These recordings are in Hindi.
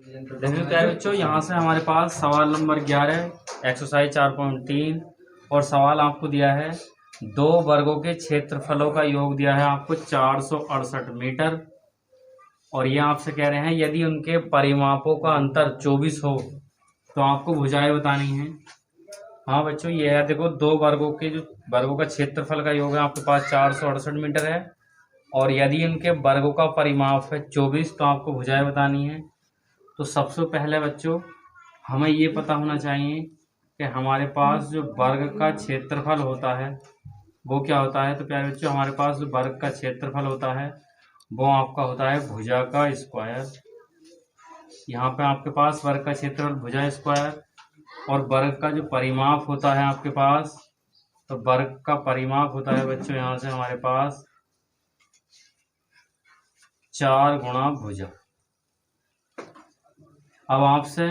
देखिए प्यारे बच्चों, यहाँ से हमारे पास सवाल नंबर 11 एक्सरसाइज 4.3 और सवाल आपको दिया है दो वर्गों के क्षेत्रफलों का योग दिया है आपको 468 मीटर। और ये आपसे कह रहे हैं यदि उनके परिमापों का अंतर 24 हो तो आपको भुजाएं बतानी है। हाँ बच्चों, ये है देखो, दो वर्गों के जो वर्गों का क्षेत्रफल का योग है आपके पास 468 मीटर है और यदि उनके वर्गों का परिमाप है 24 तो आपको भुजाएं बतानी है। तो सबसे पहले बच्चों हमें ये पता होना चाहिए कि हमारे पास जो वर्ग का क्षेत्रफल होता है वो क्या होता है। तो प्यारे बच्चों, हमारे पास जो वर्ग का क्षेत्रफल होता है वो आपका होता है भुजा का स्क्वायर। यहाँ पे आपके पास वर्ग का क्षेत्रफल भुजा स्क्वायर और वर्ग का जो परिमाप होता है आपके पास, तो वर्ग का परिमाप होता है बच्चों यहाँ से हमारे पास 4 गुणा भुजा। अब आपसे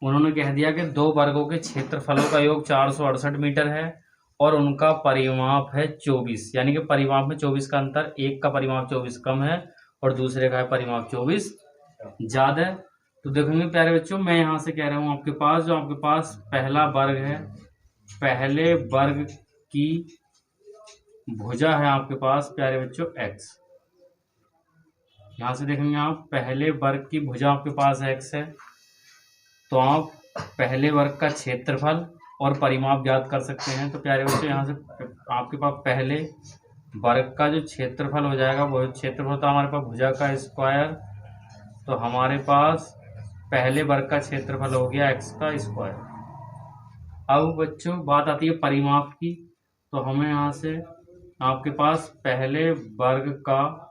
उन्होंने कह दिया कि दो वर्गों के क्षेत्रफलों का योग 468 मीटर है और उनका परिमाप है 24, यानी कि परिमाप में 24 का अंतर, एक का परिमाप 24 कम है और दूसरे का परिमाप 24 ज्यादा है। तो देखेंगे प्यारे बच्चों, मैं यहाँ से कह रहा हूँ आपके पास जो आपके पास पहला वर्ग है, पहले वर्ग की भुजा है आपके पास प्यारे बच्चों x। यहाँ से देखेंगे आप पहले वर्ग की भुजा आपके पास x है, तो आप पहले वर्ग का क्षेत्रफल और परिमाप ज्ञात कर सकते हैं। तो प्यारे बच्चों, यहाँ से आपके पास पहले वर्ग का जो क्षेत्रफल हो जाएगा वो क्षेत्रफल होता है हमारे पास भुजा का स्क्वायर, तो हमारे पास पहले वर्ग का क्षेत्रफल हो गया x का स्क्वायर। अब बच्चों बात आती है परिमाप की, तो हमें यहाँ से आपके पास पहले वर्ग का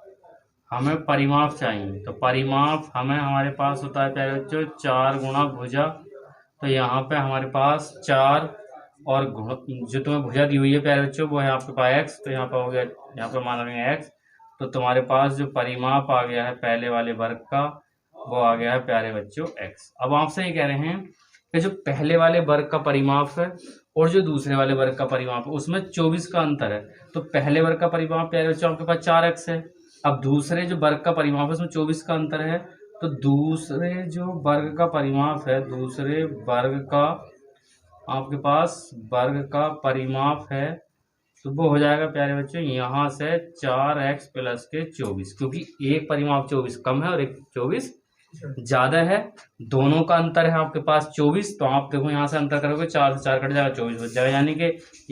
हमें परिमाप चाहिए। तो परिमाप हमें हमारे पास होता है प्यारे बच्चों 4 गुणा भुजा। तो यहाँ पे हमारे पास 4 और जो तुम्हें भुजा दी हुई है प्यारे बच्चों वो है आपके पास x, तो यहाँ पर हो गया, यहाँ पे मान लेंगे x। तो तुम्हारे पास जो परिमाप आ गया है पहले वाले वर्ग का वो आ गया है प्यारे बच्चों x। अब आपसे ये कह रहे हैं कि जो पहले वाले वर्ग का परिमाप है और जो दूसरे वाले वर्ग का परिमाप है उसमें 24 का अंतर है। तो पहले वर्ग का परिमाप प्यारे बच्चों आपके पास 4x है, अब दूसरे जो वर्ग का परिमाप है उसमें 24 का अंतर है। तो दूसरे जो वर्ग का परिमाप है, दूसरे वर्ग का आपके पास वर्ग का परिमाप है तो वो हो जाएगा प्यारे बच्चों यहाँ से 4x प्लस के 24, क्योंकि एक परिमाप 24 कम है और एक 24 ज्यादा है, दोनों का अंतर है आपके पास 24। तो आप देखो यहाँ से अंतर करोगे 4 से 4 कट जाएगा 24 बच जाएगा, यानी कि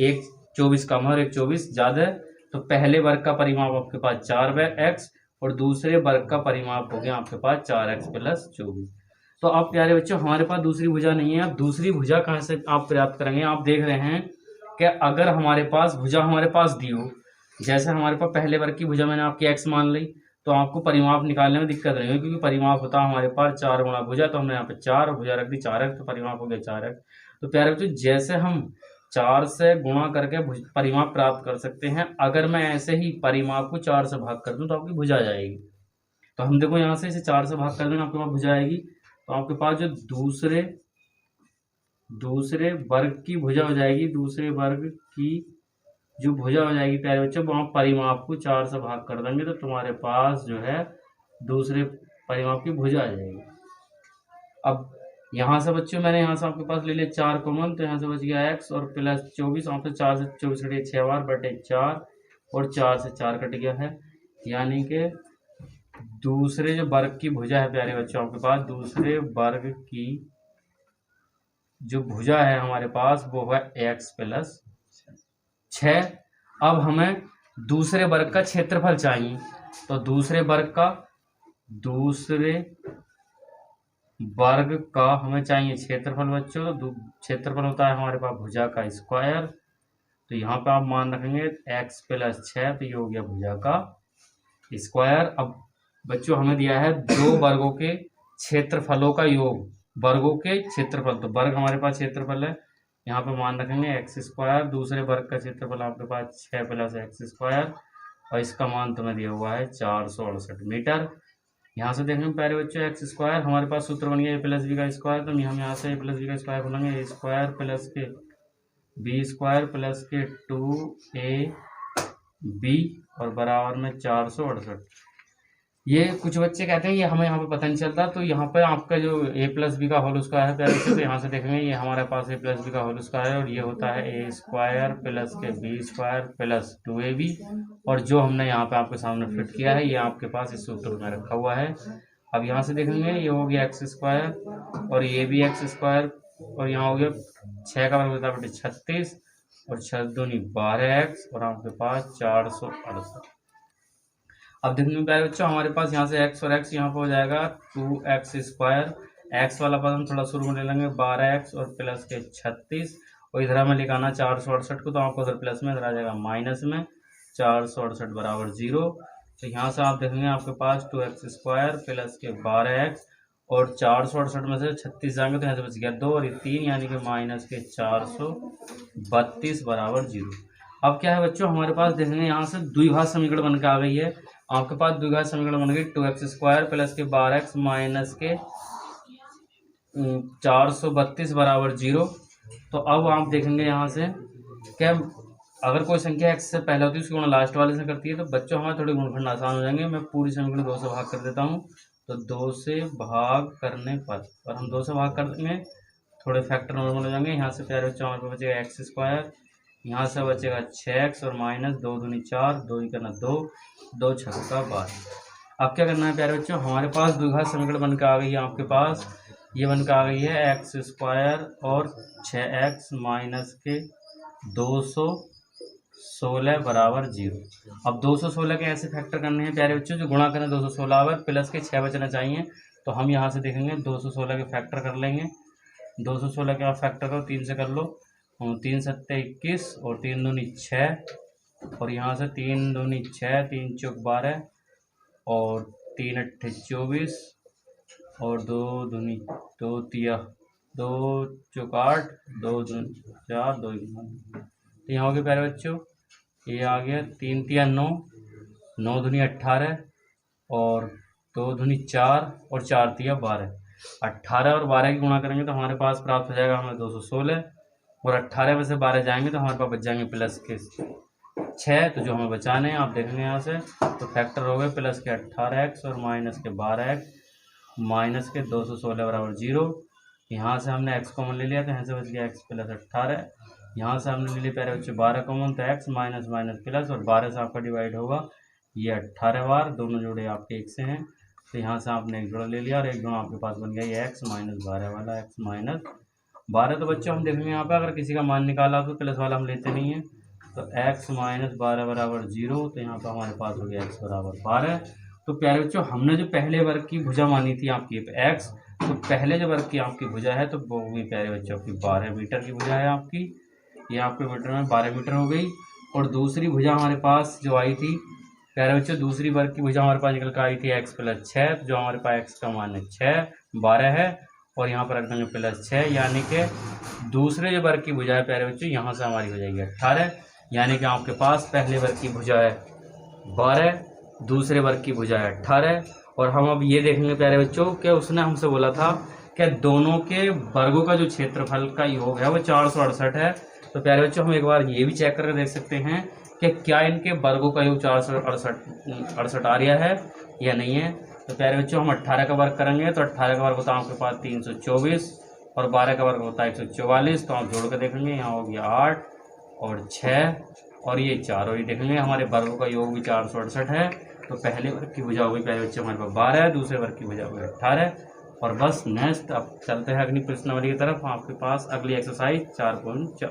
एक 24 कम है और एक 24 ज्यादा है। तो पहले वर्ग का परिमाप आपके पास 4x और दूसरे वर्ग का परिमाप हो गया आपके पास 4x प्लस 24। तो अब प्यारे बच्चों हमारे पास दूसरी भुजा नहीं है, अब दूसरी भुजा कहाँ से आप प्राप्त करेंगे। आप देख रहे हैं कि अगर हमारे पास भुजा हमारे पास दी हो, जैसे हमारे पास पहले वर्ग की भुजा मैंने आपकी x मान ली, तो आपको परिमाप निकालने में दिक्कत नहीं होगी, क्योंकि परिमाप होता है हमारे पास 4 गुणा भुजा। तो हमने यहाँ पे 4 और भुजा रख दी 4x, तो परिमाप हो गया 4x। तो प्यारे बच्चों जैसे हम 4 से गुणा करके परिमाप प्राप्त कर सकते हैं, अगर मैं ऐसे ही परिमाप को 4 से भाग कर दूं तो आपकी भुजा आ जाएगी। तो हम देखो यहाँ से इसे 4 से भाग कर देना आपके पास भुजा आएगी। तो आपके पास जो दूसरे वर्ग की भुजा हो जाएगी, दूसरे वर्ग की जो भुजा हो जाएगी प्यारे बच्चों वो आप परिमाप को 4 से भाग कर देंगे तो तुम्हारे पास जो है दूसरे परिमाप की भुजा आ जाएगी। अब यहाँ से बच्चों मैंने यहाँ से आपके पास ले लिया 4 कॉमन, तो यहाँ से बच गया x और प्लस 24, वहाँ पे 4 से 24 कट गया 6 बार बटे 4 और 4 से 4 कट गया है, यानी कि दूसरे जो वर्ग की भुजा है प्यारे बच्चों आपके पास दूसरे वर्ग की जो भुजा है हमारे पास वो है x प्लस 6। अब हमें दूसरे वर्ग का क्षेत्रफल चाहिए, तो दूसरे वर्ग का हमें चाहिए क्षेत्रफल बच्चों। तो क्षेत्रफल होता है हमारे पास भुजा का स्क्वायर, तो यहाँ पे आप मान रखेंगे x प्लस 6, तो ये हो गया भुजा का स्क्वायर। अब बच्चों हमें दिया है दो वर्गों के क्षेत्रफलों का योग, वर्गों के क्षेत्रफल, तो वर्ग हमारे पास क्षेत्रफल है, यहाँ पे मान रखेंगे एक्स स्क्वायर, दूसरे वर्ग का क्षेत्रफल आपके पास 6 प्लस एक्स स्क्वायर और इसका मान तुम्हें दिया हुआ है 468 मीटर। यहाँ से देखेंगे प्यारे बच्चों एक्स स्क्वायर हमारे पास सूत्र बन गया ए प्लस बी का स्क्वायर, तो हम यहाँ से ए प्लस बी का स्क्वायर बोलेंगे ए स्क्वायर प्लस के बी स्क्वायर प्लस के 2ab और बराबर में 468। ये कुछ बच्चे कहते हैं ये हमें यहाँ पे पता नहीं चलता, तो यहाँ पे आपका जो a प्लस बी का होल स्क्वायर है प्यारे बच्चों, तो यहाँ से देखेंगे ये हमारे पास a प्लस बी का होल स्क्वायर है और ये होता है a स्क्वायर प्लस के b स्क्वायर प्लस 2ab, और जो हमने यहाँ पे आपके सामने फिट किया है ये आपके पास इस सूत्र में रखा हुआ है। अब यहाँ से देखेंगे ये हो गया एक्स स्क्वायर और ये भी एक्स स्क्वायर, और यहाँ हो गया 6 का वर्ग होता है 36 और 6 दूनी 12x और आपके पास 468। अब देखने प्यारे बच्चों हमारे पास यहाँ से x और x यहाँ पर हो जाएगा 2x स्क्वायर, x वाला पद हम थोड़ा शुरू में ले लेंगे 12x और प्लस के 36, और इधर हमें लिखाना 468 को, तो आपको उधर प्लस में इधर आ जाएगा माइनस में 468 बराबर 0। तो यहाँ से आप देखेंगे आपके पास 2x स्क्वायर प्लस के 12x और 468 में से 36 जाएंगे तो यहाँ से बच गया 2 और ये 3 यानी कि माइनस के 432 बराबर 0। अब क्या है बच्चों हमारे पास देखेंगे यहाँ से द्विघात समीकरण बन के आ गई है। आपके पास द्विघात समीकरण बन गई 2x स्क्वायर प्लस के 12x माइनस के 432 बराबर 0। तो अब आप देखेंगे यहाँ से क्या अगर कोई संख्या x से पहले होती है उसकी गुणा लास्ट वाले से करती है, तो बच्चों हमारे थोड़े गुणनखंड आसान हो जाएंगे। मैं पूरी समीकरण 2 से भाग कर देता हूँ, तो 2 से भाग करने पर और हम 2 से भाग कर देंगे थोड़े फैक्टर नॉर्मल हो जाएंगे। यहाँ से प्यारे बच्चों हमारे पास बचेगा एक्स स्क्वायर, यहाँ से बचेगा 6x और माइनस 2 दूनी 4, 2 ही करना 2, 2 छक्का 12। अब क्या करना है प्यारे बच्चों हमारे पास द्विघात समीकरण बनकर आ गई है, आपके पास ये बनकर आ गई है एक्स स्क्वायर और 6x माइनस के 216 बराबर 0। अब 216 के ऐसे फैक्टर करने हैं प्यारे बच्चों जो गुणा करें 216 पर प्लस के 6 बचना चाहिए, तो हम यहाँ से देखेंगे 216 के फैक्टर कर लेंगे। 216 के आप फैक्टर करो 3 से कर लो, 3 सत्ते 21 और 3 दूनी 6 और यहाँ से 3 दूनी 6, 3 चौक 12 और 3 अट्ठे 24 और 2 दूनी 2 तिया 2 चौक 8, 2 दूनी 4, 2 तो यहाँ हो गया प्यारे बच्चों ये आ गया 3 तिया 9, 9 दूनी 18 और 2 दूनी 4 और 4 तिया 12। 18 और 12 की गुणा करेंगे तो हमारे पास प्राप्त हो जाएगा हमें 216 और 18 में से 12 जाएंगे तो हमारे पास बच जाएंगे प्लस के 6, तो जो हमें बचाने हैं आप देखेंगे यहाँ से तो फैक्टर हो गए प्लस के 18x और माइनस के 12x माइनस के 216 बराबर 0। यहाँ से हमने x कॉमन ले लिया तो यहाँ से बच गया x प्लस 18, यहाँ से हमने ले लिया पहले बच्चे 12 कॉमन तो x माइनस माइनस प्लस और 12 से आपका डिवाइड होगा ये 18 बार, दोनों जोड़े आपके एक से हैं तो यहाँ से आपने एक जोड़ा ले लिया और एक जोड़ा आपके पास बन गया ये x माइनस 12 वाला x माइनस 12। तो बच्चों हम देखेंगे यहाँ पे अगर किसी का मान निकाला तो प्लस वाला हम लेते नहीं हैं, तो x माइनस 12 बराबर 0, तो यहाँ पे हमारे पास हो गया x बराबर 12। तो प्यारे बच्चों हमने जो पहले वर्ग की भुजा मानी थी आपकी x, तो पहले जो वर्ग की आपकी भुजा है तो वो भी प्यारे बच्चों आपकी 12 मीटर की भुजा है आपकी, ये आपके मीटर में 12 मीटर हो गई। और दूसरी भुजा हमारे पास जो आई थी प्यारे बच्चों दूसरी वर्ग की भुजा हमारे पास निकल कर आई थी x प्लस 6, तो जो हमारे पास x का मान है 6 12 है और यहाँ पर रख देंगे प्लस 6, यानी कि दूसरे जो वर्ग की भुजा है प्यारे बच्चों यहाँ से हमारी हो जाएगी 18, यानी कि आपके पास पहले वर्ग की भुजा है 12, दूसरे वर्ग की भुजा है 18। और हम अब ये देखेंगे प्यारे बच्चों कि उसने हमसे बोला था कि दोनों के वर्गों का जो क्षेत्रफल का योग है वो 468 है। तो प्यारे बच्चों हम एक बार ये भी चेक करके देख सकते हैं कि क्या इनके वर्गों का योग 468 आ रहा है या नहीं है। तो प्यारे बच्चों हम 18 का वर्ग करेंगे तो 18 का वर्ग होता है आपके पास 324 और 12 का वर्ग होता है 144, तो आप जोड़ कर देखेंगे यहाँ हो गया 8 और 6 और ये 4 और ये देखेंगे हमारे वर्गों का योग भी 468 है। तो पहले वर्ग की भुजा हो गई प्यारे बच्चे हमारे पास 12 है, दूसरे वर्ग की भुजा हो गई 18। और बस नेक्स्ट अब चलते हैं अगली प्रश्नावली की तरफ। आपके पास अगली एक्सरसाइज 4.4।